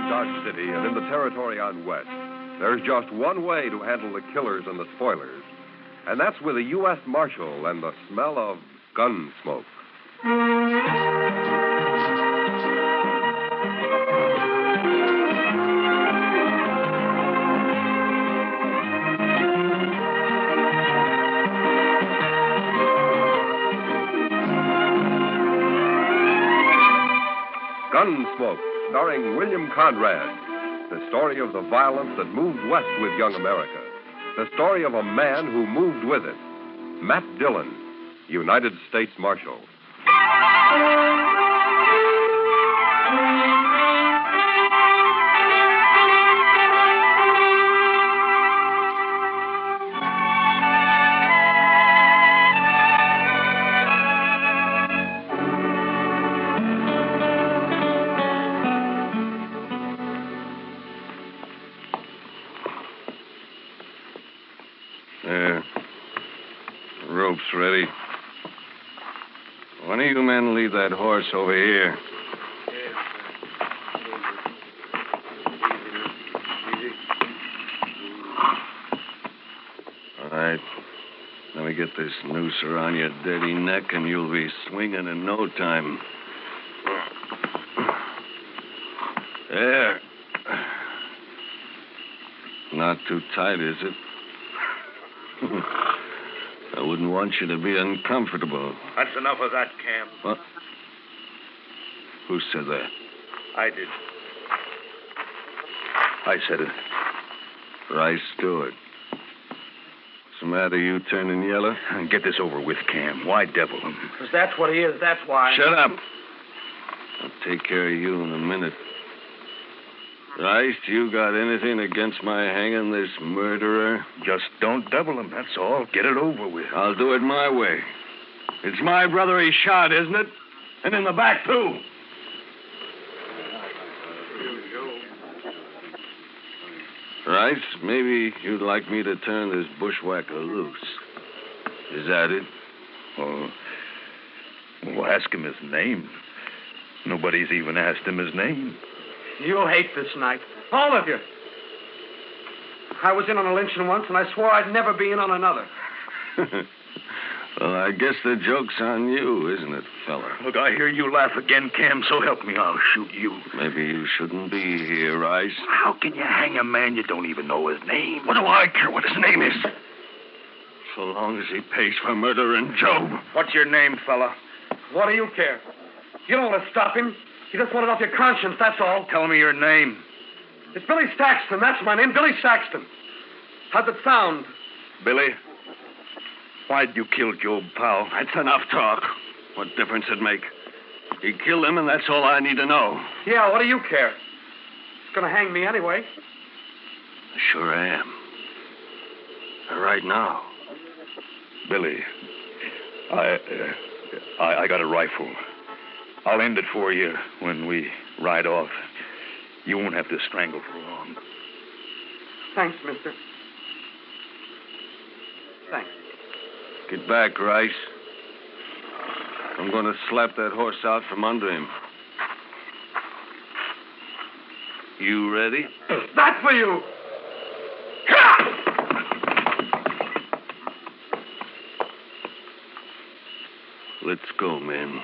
Dodge City and in the territory on West, there's just one way to handle the killers and the spoilers, and that's with a U.S. Marshal and the smell of gun smoke. Gunsmoke, starring William Conrad. The story of the violence that moved west with young America. The story of a man who moved with it. Matt Dillon, United States Marshal. There. Rope's ready. One of you men lead that horse over here. All right. Let me get this noose around your dirty neck, and you'll be swinging in no time. There. Not too tight, is it? I wouldn't want you to be uncomfortable. That's enough of that, Cam. What? Who said that? I did. I said it. Rice Stewart. What's the matter, you turning yellow? Get this over with, Cam. Why devil him? Because that's what he is, that's why. Shut up. I'll take care of you in a minute. Rice, you got anything against my hanging this murderer? Just don't devil him, that's all. Get it over with. I'll do it my way. It's my brother he shot, isn't it? And in the back, too. Rice, maybe you'd like me to turn this bushwhacker loose. Is that it? Oh, well, ask him his name. Nobody's even asked him his name. You'll hate this night. All of you. I was in on a lynching once, and I swore I'd never be in on another. Well, I guess the joke's on you, isn't it, fella? Look, I hear you laugh again, Cam, so help me, I'll shoot you. Maybe you shouldn't be here, Rice. How can you hang a man you don't even know his name? What do I care what his name is? So long as he pays for murdering Job. What's your name, fella? What do you care? You don't want to stop him. You just want it off your conscience, that's all. Tell me your name. It's Billy Saxton, that's my name, Billy Saxton. How's it sound? Billy? Why'd you kill Job Powell? That's enough talk. What difference it make? He killed him, and that's all I need to know. Yeah, what do you care? It's going to hang me anyway. I sure am. Right now. Billy, I got a rifle. I'll end it for you when we ride off. You won't have to strangle for long. Thanks, mister. Thanks. Get back, Rice. I'm going to slap that horse out from under him. You ready? That for you! Let's go, men.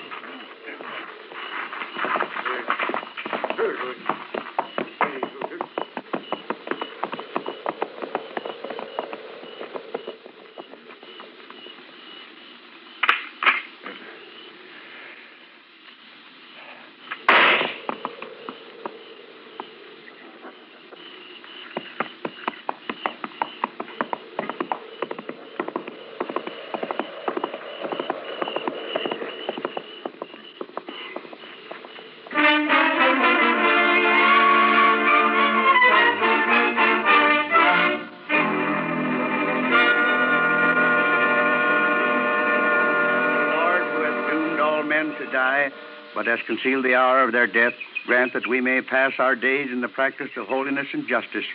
But has concealed the hour of their death, grant that we may pass our days in the practice of holiness and justice,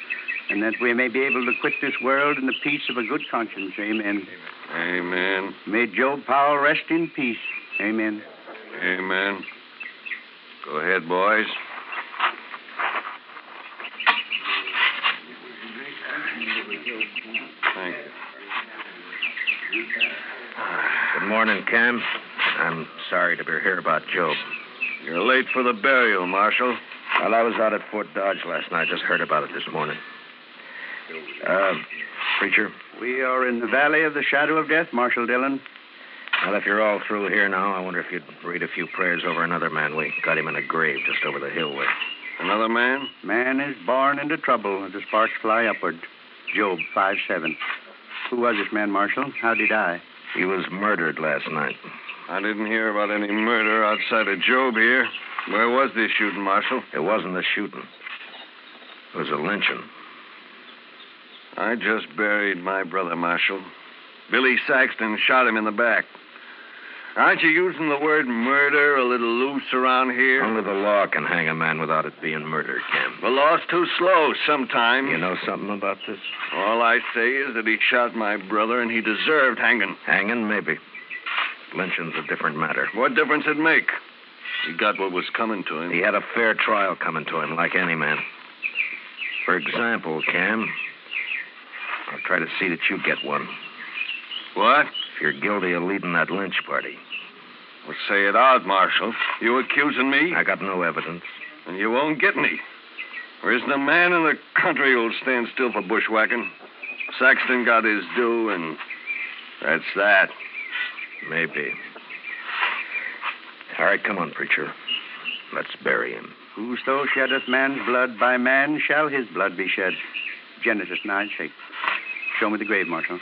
and that we may be able to quit this world in the peace of a good conscience. Amen. Amen. May Job Powell rest in peace. Amen. Amen. Go ahead, boys. Good morning, Cam. I'm sorry to hear about Job. You're late for the burial, Marshal. Well, I was out at Fort Dodge last night. Just heard about it this morning. Preacher? We are in the Valley of the Shadow of Death, Marshal Dillon. Well, if you're all through here now, I wonder if you'd read a few prayers over another man. We got him in a grave just over the hill way. Another man? Man is born into trouble as the sparks fly upward. Job 5:7. Who was this man, Marshal? How'd he die? He was murdered last night. I didn't hear about any murder outside of Job here. Where was this shooting, Marshal? It wasn't a shooting. It was a lynching. I just buried my brother, Marshal. Billy Saxton shot him in the back. Aren't you using the word murder a little loose around here? Only the law can hang a man without it being murder, Cam. The law's too slow sometimes. You know something about this? All I say is that he shot my brother and he deserved hanging. Hanging, maybe. Lynching's a different matter. What difference it make? He got what was coming to him. He had a fair trial coming to him, like any man. For example, Cam, I'll try to see that you get one. What? If you're guilty of leading that lynch party. Well, say it out, Marshal. You accusing me? I got no evidence. And you won't get any. There isn't a man in the country who'll stand still for bushwhacking. Saxton got his due, and that's that. Maybe. All right, come on, preacher. Let's bury him. Whoso sheddeth man's blood, by man shall his blood be shed. Genesis 9:6. Show me the grave, Marshal.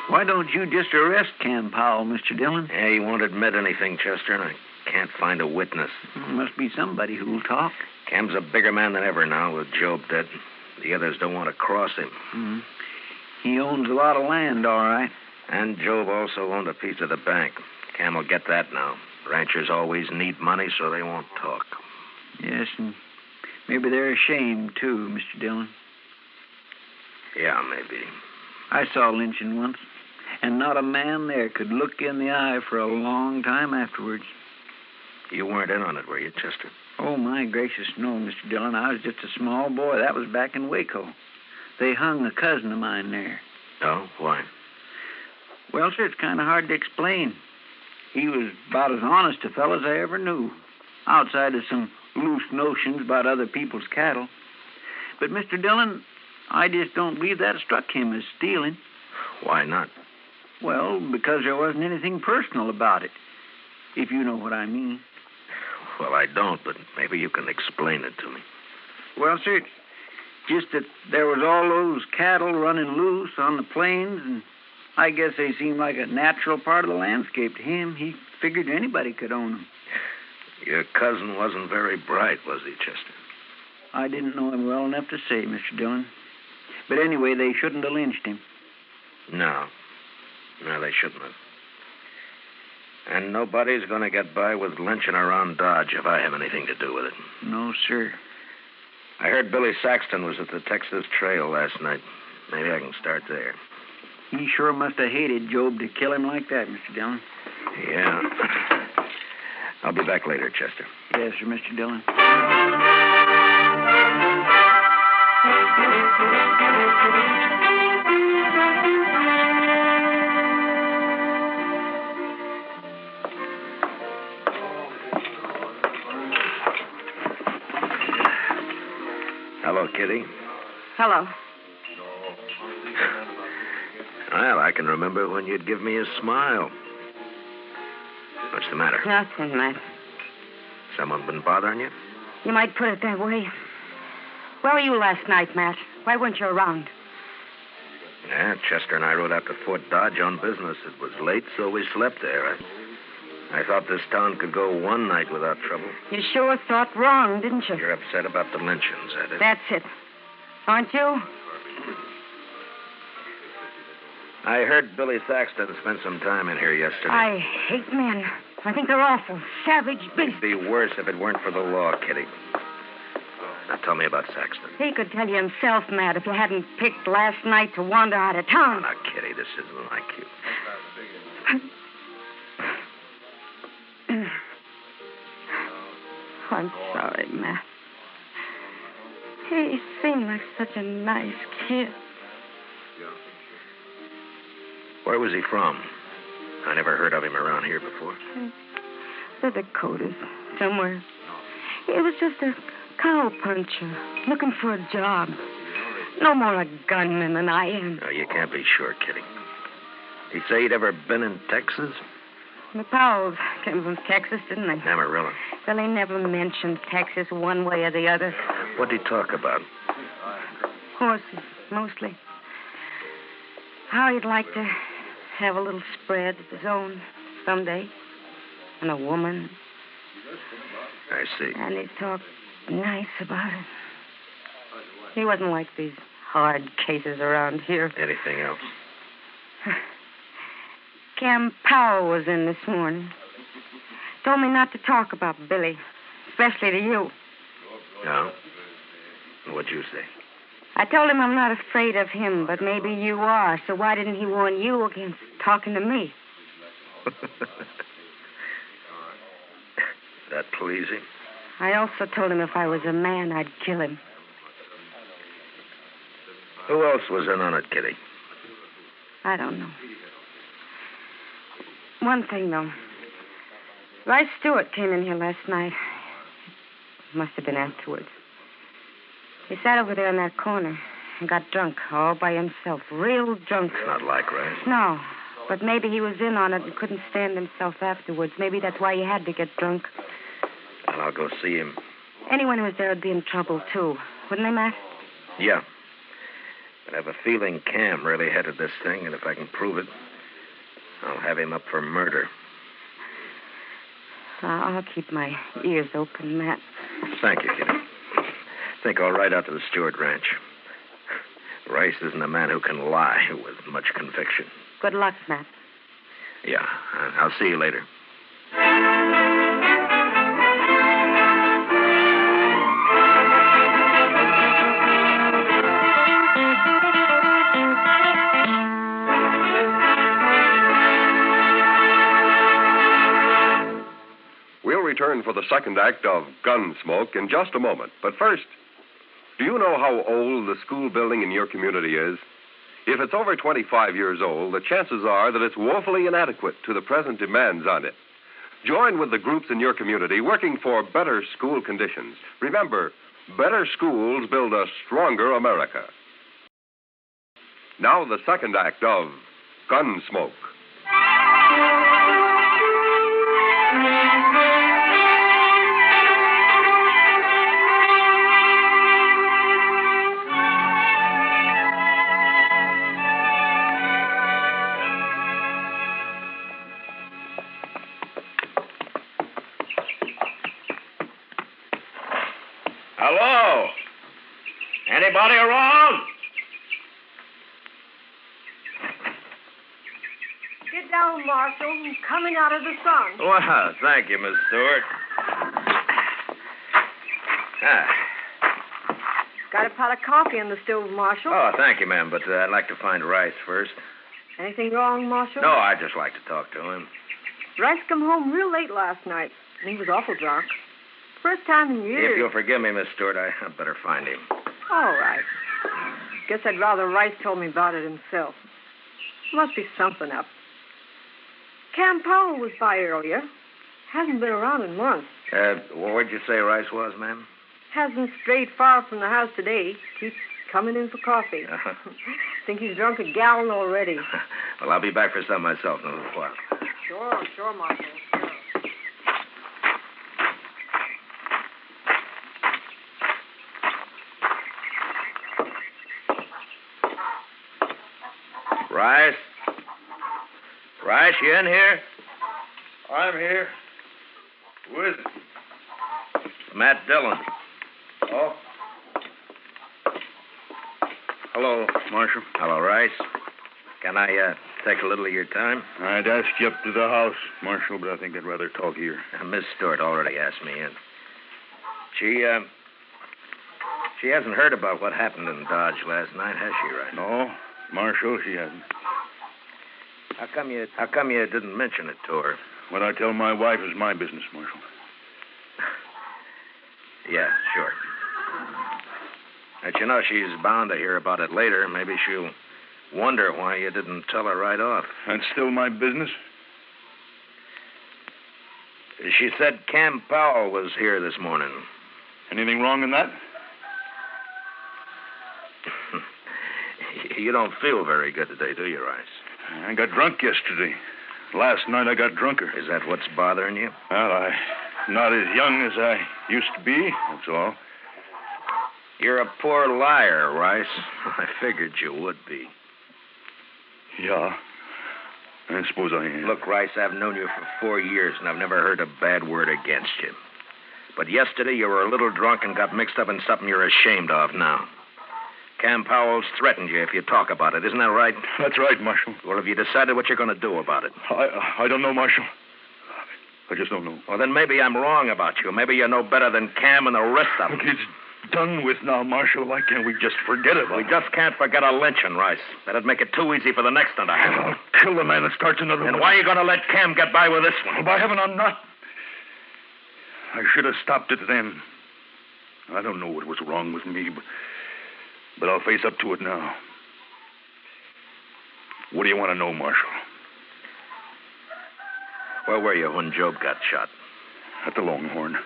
Why don't you just arrest Cam Powell, Mr. Dillon? Yeah, he won't admit anything, Chester, and I can't find a witness. Must be somebody who'll talk. Cam's a bigger man than ever now, with Job dead. The others don't want to cross him. Mm-hmm. He owns a lot of land, all right. And Job also owned a piece of the bank. Cam will get that now. Ranchers always need money, so they won't talk. Yes, and maybe they're ashamed, too, Mr. Dillon. Yeah, maybe. I saw lynching once, and not a man there could look in the eye for a long time afterwards. You weren't in on it, were you, Chester? Oh, my gracious, no, Mr. Dillon. I was just a small boy. That was back in Waco. They hung a cousin of mine there. Oh, why? Well, sir, it's kind of hard to explain. He was about as honest a fellow as I ever knew, outside of some loose notions about other people's cattle. But, Mr. Dillon, I just don't believe that struck him as stealing. Why not? Well, because there wasn't anything personal about it, if you know what I mean. Well, I don't, but maybe you can explain it to me. Well, sir, it's just that there was all those cattle running loose on the plains, and I guess they seemed like a natural part of the landscape to him. He figured anybody could own them. Your cousin wasn't very bright, was he, Chester? I didn't know him well enough to say, Mr. Dillon. But anyway, they shouldn't have lynched him. No, they shouldn't have. And nobody's going to get by with lynching around Dodge if I have anything to do with it. No, sir. I heard Billy Saxton was at the Texas Trail last night. Maybe I can start there. He sure must have hated Job to kill him like that, Mr. Dillon. Yeah. I'll be back later, Chester. Yes, sir, Mr. Dillon. Hello, Kitty. Hello. Well, I can remember when you'd give me a smile. What's the matter? Nothing, Matt. Someone been bothering you? You might put it that way. Where were you last night, Matt? Why weren't you around? Yeah, Chester and I rode out to Fort Dodge on business. It was late, so we slept there. I thought this town could go one night without trouble. You sure thought wrong, didn't you? You're upset about the lynchings, that is? That's it. Aren't you? I heard Billy Saxton spent some time in here yesterday. I hate men. I think they're awful. Savage beasts. It'd be worse if it weren't for the law, Kitty. Now tell me about Saxton. He could tell you himself, Matt, if you hadn't picked last night to wander out of town. Oh, now, Kitty, this isn't like you. I'm sorry, Matt. He seemed like such a nice kid. Where was he from? I never heard of him around here before. The Dakotas, somewhere. He was just a cowpuncher, looking for a job. No more a gunman than I am. No, you can't be sure, Kitty. He say he'd ever been in Texas? The Powells came from Texas, didn't they? Amarillo. Well, he never mentioned Texas one way or the other. What'd he talk about? Horses, mostly. How he'd like to have a little spread of his own someday. And a woman. I see. And he talked nice about it. He wasn't like these hard cases around here. Anything else? Cam Powell was in this morning. Told me not to talk about Billy, especially to you. No? What'd you say? I told him I'm not afraid of him, but maybe you are, so why didn't he warn you against talking to me? That pleasing? I also told him if I was a man, I'd kill him. Who else was in on it, Kitty? I don't know. One thing, though. Rice Stewart came in here last night. Must have been afterwards. He sat over there in that corner and got drunk all by himself. Real drunk. It's not like Rice. No, but maybe he was in on it and couldn't stand himself afterwards. Maybe that's why he had to get drunk. Well, I'll go see him. Anyone who was there would be in trouble, too. Wouldn't they, Matt? Yeah. But I have a feeling Cam really headed this thing, and if I can prove it, I'll have him up for murder. I'll keep my ears open, Matt. Thank you, Kitty. Think I'll ride out to the Stewart ranch. Rice isn't a man who can lie with much conviction. Good luck, Matt. Yeah, I'll see you later. We'll return for the second act of Gunsmoke in just a moment. But first, do you know how old the school building in your community is? If it's over 25 years old, the chances are that it's woefully inadequate to the present demands on it. Join with the groups in your community working for better school conditions. Remember, better schools build a stronger America. Now the second act of Gunsmoke. Hello? Anybody around? Get down, Marshal. I'm coming out of the sun. Well, thank you, Miss Stewart. Got a pot of coffee in the stove, Marshal. Oh, thank you, ma'am, but I'd like to find Rice first. Anything wrong, Marshal? No, I'd just like to talk to him. Rice come home real late last night, and he was awful drunk. First time in years. If you'll forgive me, Miss Stewart, I'd better find him. All right. Guess I'd rather Rice told me about it himself. Must be something up. Cam Powell was by earlier. Hasn't been around in months. Where'd you say Rice was, ma'am? Hasn't strayed far from the house today. Keeps coming in for coffee. Think he's drunk a gallon already. Well, I'll be back for some myself in a little while. Sure, Marshal. Sure. Rice? Rice, you in here? I'm here. Who is it? Matt Dillon. Oh? Hello, Marshal. Hello, Rice. Can I take a little of your time? I'd ask you up to the house, Marshal, but I think I'd rather talk here. Miss Stewart already asked me in. She hasn't heard about what happened in Dodge last night, has she, Rice? No, Marshal, she hasn't. How come you didn't mention it to her? What I tell my wife is my business, Marshal. Yeah, sure. But you know, she's bound to hear about it later. Maybe she'll wonder why you didn't tell her right off. That's still my business? She said Cam Powell was here this morning. Anything wrong in that? You don't feel very good today, do you, Rice? I got drunk yesterday. Last night I got drunker. Is that what's bothering you? Well, I'm not as young as I used to be, that's all. You're a poor liar, Rice. I figured you would be. Yeah, I suppose I am. Look, Rice, I've known you for 4 years, and I've never heard a bad word against you. But yesterday you were a little drunk and got mixed up in something you're ashamed of now. Cam Powell's threatened you if you talk about it. Isn't that right? That's right, Marshal. Well, have you decided what you're going to do about it? I don't know, Marshal. I just don't know. Well, then maybe I'm wrong about you. Maybe you know better than Cam and the rest of them. Look, it's done with now, Marshal. Why can't we just forget about it? We just can't forget a lynching, Rice. That'd make it too easy for the next one to happen. I'll kill the man that starts another one. And why are you going to let Cam get by with this one? Well, by heaven, I'm not. I should have stopped it then. I don't know what was wrong with me, but I'll face up to it now. What do you want to know, Marshal? Where were you when Job got shot? At the Longhorn.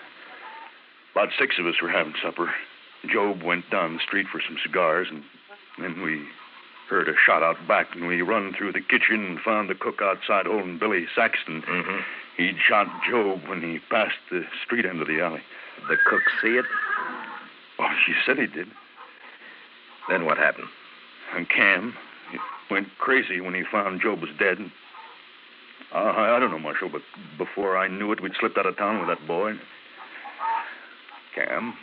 About 6 of us were having supper. Job went down the street for some cigars, and then we heard a shot out back, and we run through the kitchen and found the cook outside holding Billy Saxton. Mm-hmm. He'd shot Job when he passed the street end of the alley. Did the cook see it? Oh, she said he did. Then what happened? And Cam went crazy when he found Job was dead. I don't know, Marshal, but before I knew it, we'd slipped out of town with that boy. Cam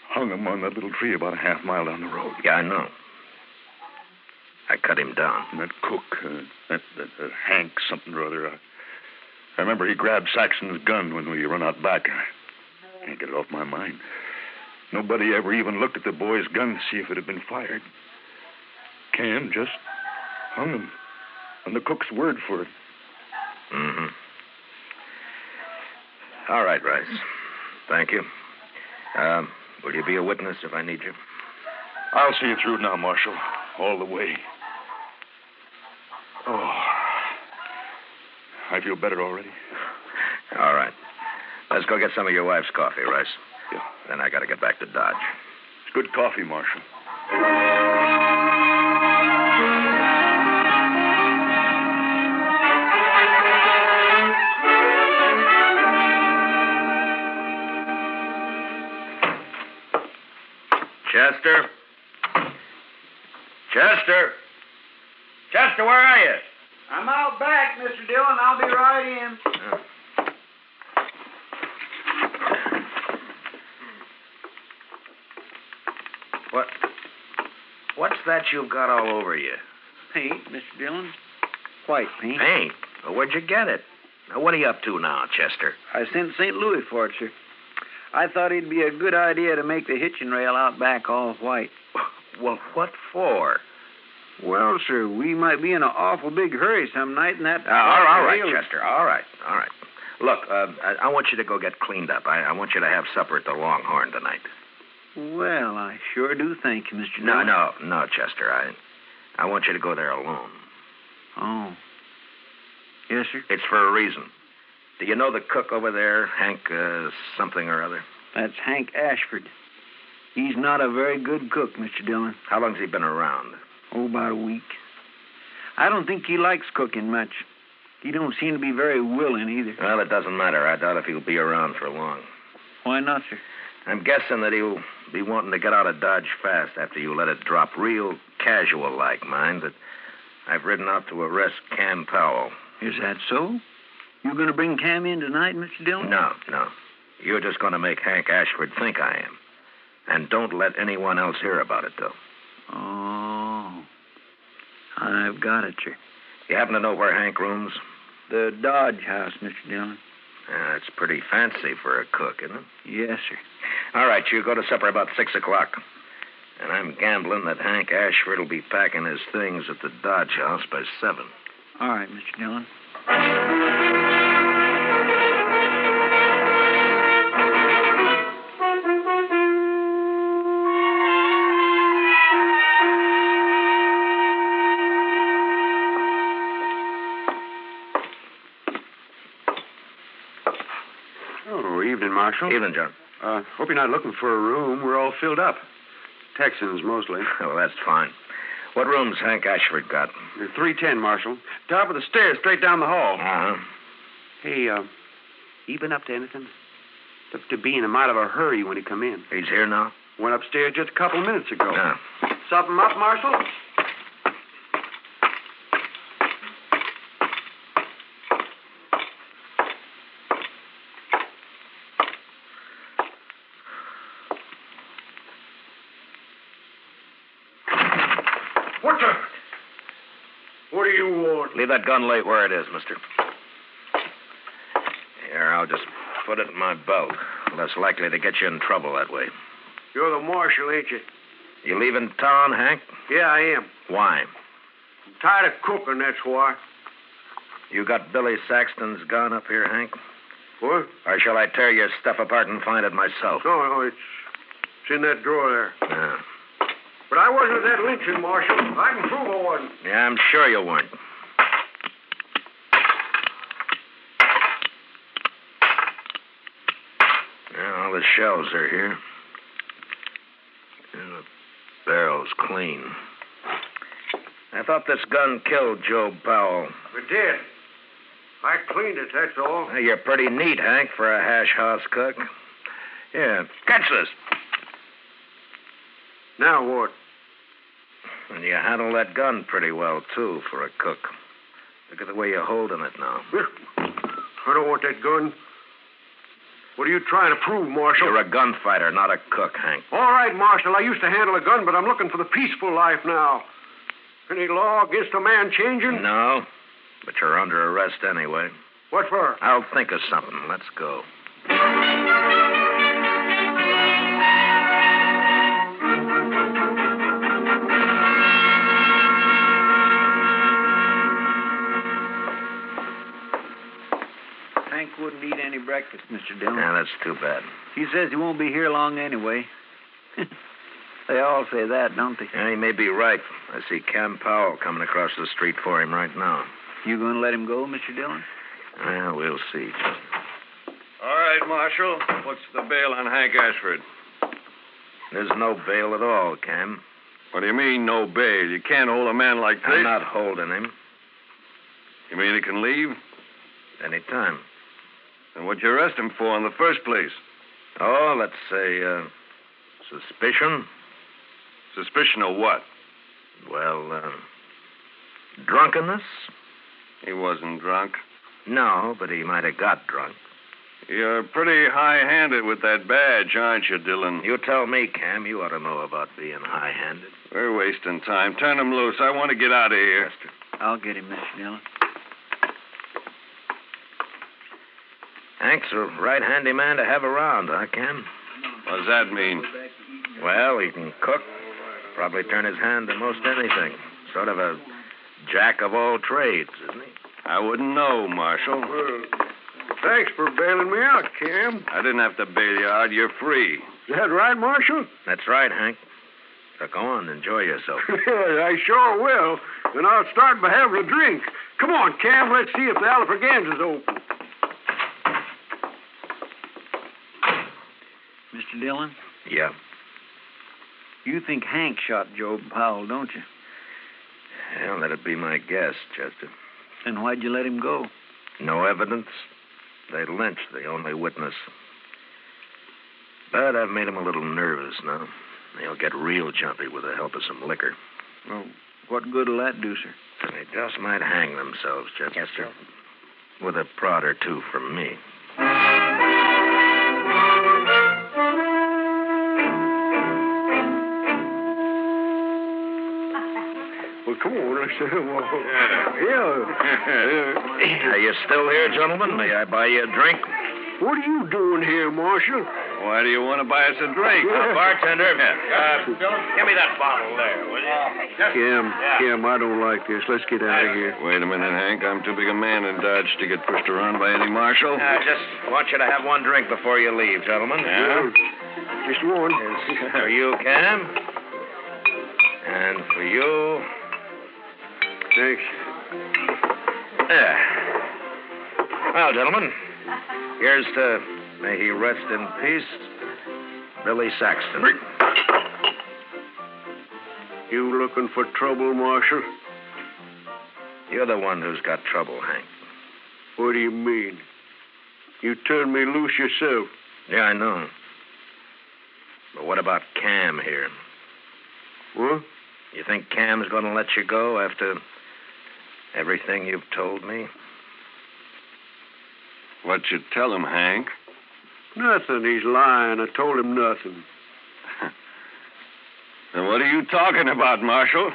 hung him on that little tree about a half mile down the road. Yeah, I know. I cut him down. And that cook, that Hank something or other, I remember he grabbed Saxon's gun when we run out back. I can't get it off my mind. Nobody ever even looked at the boy's gun to see if it had been fired. Cam just hung him on the cook's word for it. Mm-hmm. All right, Rice. Thank you. Will you be a witness if I need you? I'll see you through now, Marshal. All the way. Oh. I feel better already. All right. Let's go get some of your wife's coffee, Rice. Yeah. Then I got to get back to Dodge. It's good coffee, Marshal. Chester? Chester? Chester, where are you? I'm out back, Mr. Dillon. I'll be right in. What's that you've got all over you? Paint, Mr. Dillon. White paint. Paint? Well, where'd you get it? Now, what are you up to now, Chester? I sent St. Louis for it, sir. I thought it'd be a good idea to make the hitching rail out back all white. Well, what for? Well, sir, we might be in an awful big hurry some night, and that... all right, Chester. All right. Look, I want you to go get cleaned up. I want you to have supper at the Longhorn tonight. Well, I sure do thank you, Mr. Dillon. No, Chester. I want you to go there alone. Oh. Yes, sir? It's for a reason. Do you know the cook over there, Hank something or other? That's Hank Ashford. He's not a very good cook, Mr. Dillon. How long's he been around? Oh, about a week. I don't think he likes cooking much. He don't seem to be very willing either. Well, it doesn't matter. I doubt if he'll be around for long. Why not, sir? I'm guessing that he'll be wanting to get out of Dodge fast after you let it drop real casual-like, mind, that I've ridden out to arrest Cam Powell. Is that so? You going to bring Cam in tonight, Mr. Dillon? No. You're just going to make Hank Ashford think I am. And don't let anyone else hear about it, though. Oh. I've got it, sir. You happen to know where Hank rooms? The Dodge house, Mr. Dillon. It's pretty fancy for a cook, isn't it? Yes, sir. All right, you go to supper about 6 o'clock. And I'm gambling that Hank Ashford will be packing his things at the Dodge House by 7. All right, Mr. Dillon. Oh, evening, Marshal. Evening, John. Hope you're not looking for a room. We're all filled up. Texans, mostly. Oh, that's fine. What room's Hank Ashford got? 310, Marshal. Top of the stairs, straight down the hall. Uh-huh. Hey, you been up to anything? Looked to be in a mite of a hurry when he come in. He's here now? Went upstairs just a couple minutes ago. Yeah. Something up, Marshal? What do you want? Leave that gun lay where it is, mister. Here, I'll just put it in my belt. Less likely to get you in trouble that way. You're the marshal, ain't you? You leaving town, Hank? Yeah, I am. Why? I'm tired of cooking, that's why. You got Billy Saxton's gun up here, Hank? What? Or shall I tear your stuff apart and find it myself? No, it's in that drawer there. Yeah. But I wasn't at that lynching, Marshal. I can prove I wasn't. Yeah, I'm sure you weren't. Yeah, all the shells are here. And the barrel's clean. I thought this gun killed Joe Powell. It did. I cleaned it, that's all. Hey, you're pretty neat, Hank, for a hash house cook. Yeah, catch this. Now what? And you handle that gun pretty well, too, for a cook. Look at the way you're holding it now. I don't want that gun. What are you trying to prove, Marshal? You're a gunfighter, not a cook, Hank. All right, Marshal. I used to handle a gun, but I'm looking for the peaceful life now. Any law against a man changing? No, but you're under arrest anyway. What for? I'll think of something. Let's go. Hank wouldn't eat any breakfast, Mr. Dillon. Yeah, that's too bad. He says he won't be here long anyway. They all say that, don't they? Yeah, he may be right. I see Cam Powell coming across the street for him right now. You going to let him go, Mr. Dillon? Well, we'll see. All right, Marshal. What's the bail on Hank Ashford? There's no bail at all, Cam. What do you mean, no bail? You can't hold a man like this. I'm not holding him. You mean he can leave? Anytime. Then what'd you arrest him for in the first place? Oh, let's say, suspicion. Suspicion of what? Well, drunkenness? He wasn't drunk. No, but he might have got drunk. You're pretty high-handed with that badge, aren't you, Dillon? You tell me, Cam. You ought to know about being high-handed. We're wasting time. Turn him loose. I want to get out of here. I'll get him, Mr. Dillon. Hank's a right handy man to have around, huh, Cam? What does that mean? Well, he can cook. Probably turn his hand to most anything. Sort of a jack of all trades, isn't he? I wouldn't know, Marshal. Thanks for bailing me out, Cam. I didn't have to bail you out. You're free. Is that right, Marshal? That's right, Hank. So go on, enjoy yourself. I sure will. And I'll start by having a drink. Come on, Cam, let's see if the Alfraganza's open. Mr. Dillon? Yeah. You think Hank shot Joe Powell, don't you? Well, that'd be my guess, Chester. Then why'd you let him go? No evidence. They lynched the only witness. But I've made him a little nervous now. He'll get real jumpy with the help of some liquor. Well, what good'll that do, sir? And they just might hang themselves, Chester. Yes, sir. With a prod or two from me. Well, come on, let's walk. Are you still here, gentlemen? May I buy you a drink? What are you doing here, Marshal? Why do you want to buy us a drink? Bartender, give me that bottle there, will you? Kim, I don't like this. Let's get out of here. Wait a minute, Hank. I'm too big a man in Dodge to get pushed around by any marshal. I just want you to have one drink before you leave, gentlemen. Yeah? Just one. For you, Cam. And for you. Thanks. There. Well, gentlemen, here's to may he rest in peace, Billy Saxton. You looking for trouble, Marshal? You're the one who's got trouble, Hank. What do you mean? You turned me loose yourself. Yeah, I know. But what about Cam here? What? You think Cam's going to let you go after everything you've told me? What'd you tell him, Hank? Nothing. He's lying. I told him nothing. Then what are you talking about, Marshal?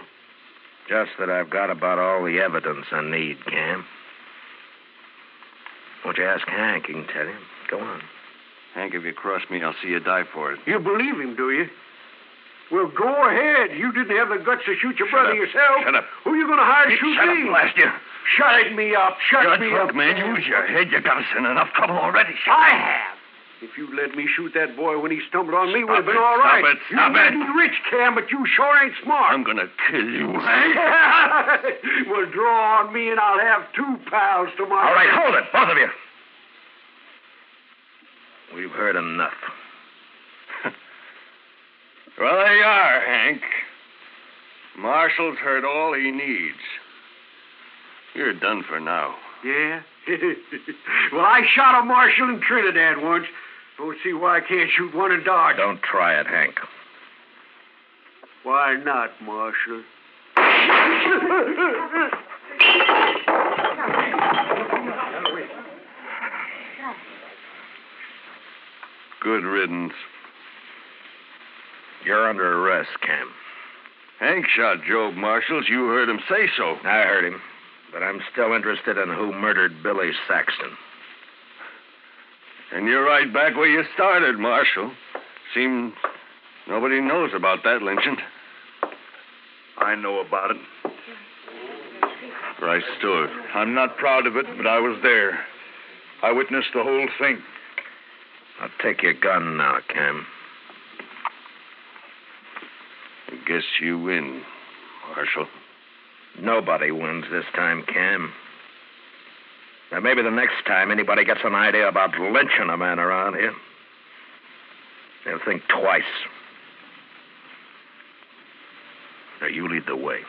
Just that I've got about all the evidence I need, Cam. Won't you ask Hank? He can tell you. Go on. Hank, if you cross me, I'll see you die for it. You believe him, do you? Well, go ahead. You didn't have the guts to shoot your brother yourself. Shut up. Who are you going to hire to shoot Shut me? up, blast you. Shut me up. Shut me up. man. Use your head. You got us in enough trouble already. I have. If you'd let me shoot that boy when he stumbled on me, would have been all Stop right. it. Stop you may it. be rich, Cam, but you sure ain't smart. I'm going to kill you, Hank. Well, draw on me and I'll have 2 pals tomorrow. All right, hold it, both of you. We've heard enough. Well, there you are, Hank. Marshall's heard all he needs. You're done for now. Yeah? Well, I shot a marshal in Trinidad once. Don't see why I can't shoot one in Dodge. Don't try it, Hank. Why not, Marshal? Good riddance. You're under arrest, Cam. Hank shot Job Marshals. You heard him say so. I heard him, but I'm still interested in who murdered Billy Saxton. And you're right back where you started, Marshal. Seems nobody knows about that lynching. I know about it. Bryce Stewart. I'm not proud of it, but I was there. I witnessed the whole thing. I'll take your gun now, Cam. I guess you win, Marshal. Nobody wins this time, Cam. Now, maybe the next time anybody gets an idea about lynching a man around here, they'll think twice. Now, you lead the way.